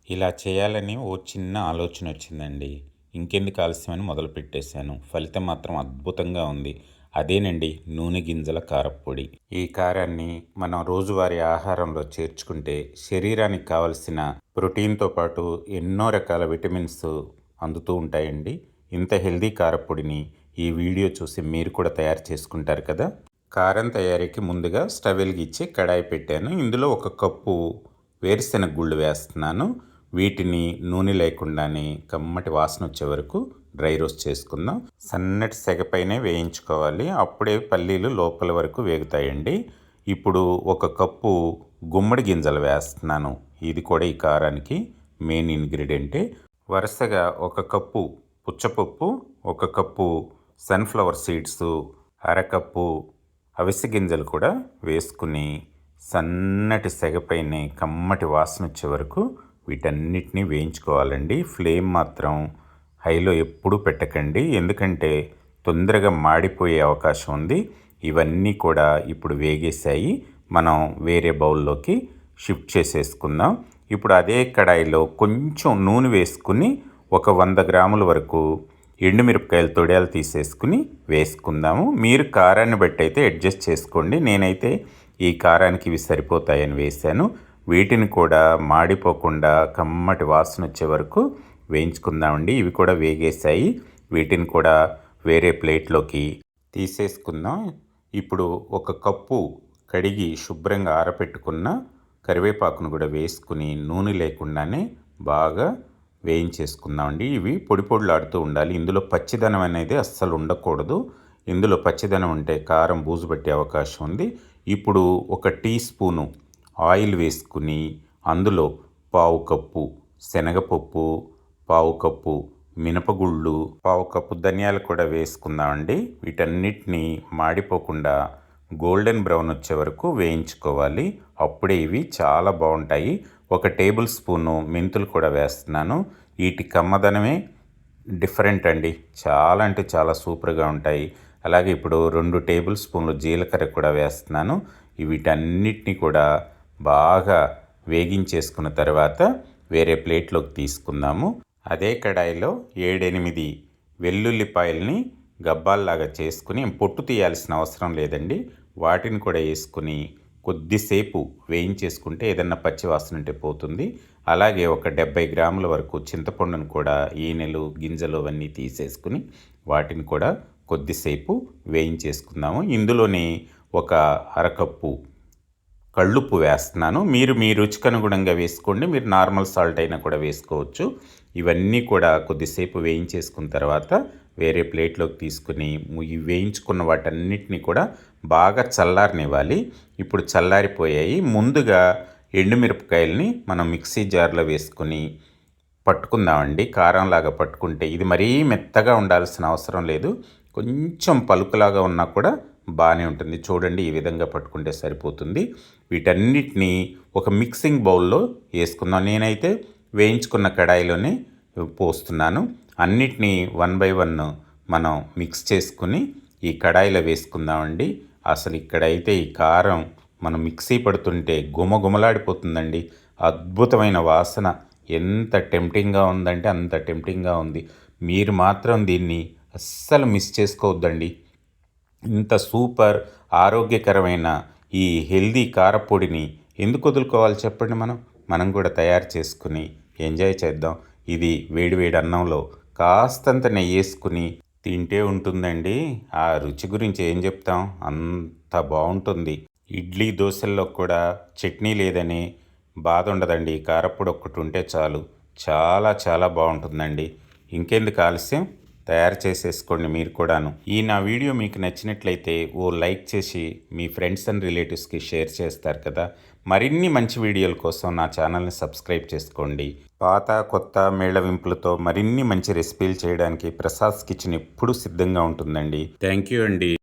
ఇలా చేయాలని ఓ చిన్న ఆలోచన వచ్చిందండి. ఇంకెందుకు ఆలస్యమని మొదలుపెట్టేశాను. ఫలితం మాత్రం అద్భుతంగా ఉంది. అదేనండి నూనె గింజల కారప్పొడి. ఈ కారాన్ని మనం రోజువారీ ఆహారంలో చేర్చుకుంటే శరీరానికి కావలసిన ప్రోటీన్‌తో పాటు ఎన్నో రకాల విటమిన్స్ అందుతూ ఉంటాయండి. ఇంత హెల్తీ కారప్పొడిని ఈ వీడియో చూసి మీరు కూడా తయారు చేసుకుంటారు కదా! కారం తయారీకి ముందుగా స్టవ్ వెలిగించి కడాయి పెట్టాను. ఇందులో ఒక కప్పు వేరుశెనగ గుళ్ళు వేస్తున్నాను. వీటిని నూనె లేకుండానే కమ్మటి వాసన వచ్చే వరకు డ్రై రోస్ట్ చేసుకుందాం. సన్నటి సెగపైనే వేయించుకోవాలి. అప్పుడే పల్లీలు లోపల వరకు వేగుతాయండి. ఇప్పుడు ఒక కప్పు గుమ్మడి గింజలు వేస్తున్నాను. ఇది కూడా ఈ కారానికి మెయిన్ ఇంగ్రీడియంటే. వరుసగా ఒక కప్పు పుచ్చపప్పు, ఒక కప్పు సన్ఫ్లవర్ సీడ్స్, అరకప్పు అవిసె గింజలు కూడా వేసుకుని సన్నటి సెగపైనే కమ్మటి వాసన వచ్చే వరకు వీటన్నిటిని వేయించుకోవాలండి. ఫ్లేమ్ మాత్రం హైలో ఎప్పుడూ పెట్టకండి, ఎందుకంటే తొందరగా మాడిపోయే అవకాశం ఉంది. ఇవన్నీ కూడా ఇప్పుడు వేగేశాయి. మనం వేరే బౌల్లోకి షిఫ్ట్ చేసేసుకుందాం. ఇప్పుడు అదే కడాయిలో కొంచెం నూనె వేసుకుని ఒక 100 గ్రాముల వరకు ఎండుమిరపకాయలు తొడియాలు తీసేసుకుని వేసుకుందాము. మీరు కారాన్ని బట్టి అయితే అడ్జస్ట్ చేసుకోండి. నేనైతే ఈ కారానికి ఇవి సరిపోతాయని వేశాను. వీటిని కూడా మాడిపోకుండా కమ్మటి వాసన వచ్చే వరకు వేయించుకుందామండి. ఇవి కూడా వేగేశాయి. వీటిని కూడా వేరే ప్లేట్లోకి తీసేసుకుందాం. ఇప్పుడు ఒక కప్పు కడిగి శుభ్రంగా ఆరబెట్టుకున్న కరివేపాకును కూడా వేసుకుని నూనె లేకుండానే బాగా వేయించేసుకుందామండి. ఇవి పొడి పొడిలాడుతూ ఉండాలి. ఇందులో పచ్చిదనం అనేది అస్సలు ఉండకూడదు. ఇందులో పచ్చిదనం ఉంటే కారం బూజు పట్టే అవకాశం ఉంది. ఇప్పుడు ఒక టీ స్పూను ఆయిల్ వేసుకుని అందులో పావు కప్పు శనగపప్పు, పావు కప్పు మినపగుళ్ళు, పావు కప్పు ధనియాలు కూడా వేసుకుందామండి. వీటన్నిటిని మాడిపోకుండా గోల్డెన్ బ్రౌన్ వచ్చే వరకు వేయించుకోవాలి. అప్పుడే ఇవి చాలా బాగుంటాయి. ఒక టేబుల్ స్పూను మెంతులు కూడా వేస్తున్నాను. వీటి కమ్మదనమే డిఫరెంట్ అండి. చాలా అంటే చాలా సూపర్గా ఉంటాయి. అలాగే ఇప్పుడు 2 టేబుల్ స్పూన్లు జీలకర్ర కూడా వేస్తున్నాను. వీటన్నిటిని కూడా బాగా వేగించేసుకున్న తర్వాత వేరే ప్లేట్లోకి తీసుకుందాము. అదే కడాయిలో 7-8 వెల్లుల్లిపాయల్ని గబ్బాల్లాగా చేసుకుని పొట్టు తీయాల్సిన అవసరం లేదండి. వాటిని కూడా వేసుకుని కొద్దిసేపు వేయించేసుకుంటే ఏదన్నా పచ్చివాసన ఉంటే పోతుంది. అలాగే ఒక 70 గ్రాముల వరకు చింతపండును కూడా ఈనెలు గింజలు అవన్నీ తీసేసుకుని వాటిని కూడా కొద్దిసేపు వేయించేసుకుందాము. ఇందులోనే ఒక అరకప్పు కళ్ళుప్పు వేస్తున్నాను. మీరు మీ రుచికి అనుగుణంగా వేసుకోండి. మీరు నార్మల్ సాల్ట్ అయినా కూడా వేసుకోవచ్చు. ఇవన్నీ కూడా కొద్దిసేపు వేయించేసుకున్న తర్వాత వేరే ప్లేట్లోకి తీసుకుని ఈ వేయించుకున్న వాటన్నిటిని కూడా బాగా చల్లారనివ్వాలి. ఇప్పుడు చల్లారిపోయాయి. ముందుగా ఎండుమిరపకాయలని మనం మిక్సీ జార్లో వేసుకొని పట్టుకుందామండి. కారంలాగా పట్టుకుంటే ఇది మరీ మెత్తగా ఉండాల్సిన అవసరం లేదు. కొంచెం పలుకులాగా ఉన్నా కూడా బాగానే ఉంటుంది. చూడండి, ఈ విధంగా పట్టుకుంటే సరిపోతుంది. వీటన్నిటిని ఒక మిక్సింగ్ బౌల్లో వేసుకుందాం. నేనైతే వేయించుకున్న కడాయిలోనే పోస్తున్నాను. అన్నిటినీ 1 బై 1 మనం మిక్స్ చేసుకుని ఈ కడాయిలో వేసుకుందామండి. అసలు ఇక్కడైతే ఈ కారం మనం మిక్సీ పడుతుంటే గుమగుమలాడిపోతుందండి. అద్భుతమైన వాసన ఎంత టెంప్టింగ్గా ఉందంటే అంత టెంప్టింగ్గా ఉంది. మీరు మాత్రం దీన్ని అస్సలు మిస్ చేసుకోవద్దండి. ఇంత సూపర్ ఆరోగ్యకరమైన ఈ హెల్దీ కారపొడిని ఎందుకు వదులుకోవాలి చెప్పండి. మనం కూడా తయారు చేసుకుని ఎంజాయ్ చేద్దాం. ఇది వేడివేడి అన్నంలో కాస్తంత నెయ్యి వేసుకుని తింటే ఉంటుందండి. ఆ రుచి గురించి ఏం చెప్తాం, అంత బాగుంటుంది. ఇడ్లీ దోశల్లో కూడా చట్నీ లేదని బాధ ఉండదండి. ఈ కారపొడి ఒక్కటి ఉంటే చాలు, చాలా చాలా బాగుంటుందండి. ఇంకెందుకు ఆలస్యం, తయారు చేసేసుకోండి మీరు కూడాను. ఈ నా వీడియో మీకు నచ్చినట్లయితే ఓ లైక్ చేసి మీ ఫ్రెండ్స్ అండ్ రిలేటివ్స్కి షేర్ చేస్తారు కదా. మరిన్ని మంచి వీడియోల కోసం నా ఛానల్ని సబ్స్క్రైబ్ చేసుకోండి. పాత కొత్త మేళవింపులతో మరిన్ని మంచి రెసిపీలు చేయడానికి ప్రసాద్ కిచెన్ ఎప్పుడూ సిద్ధంగా ఉంటుందండి. థ్యాంక్ యూ అండి.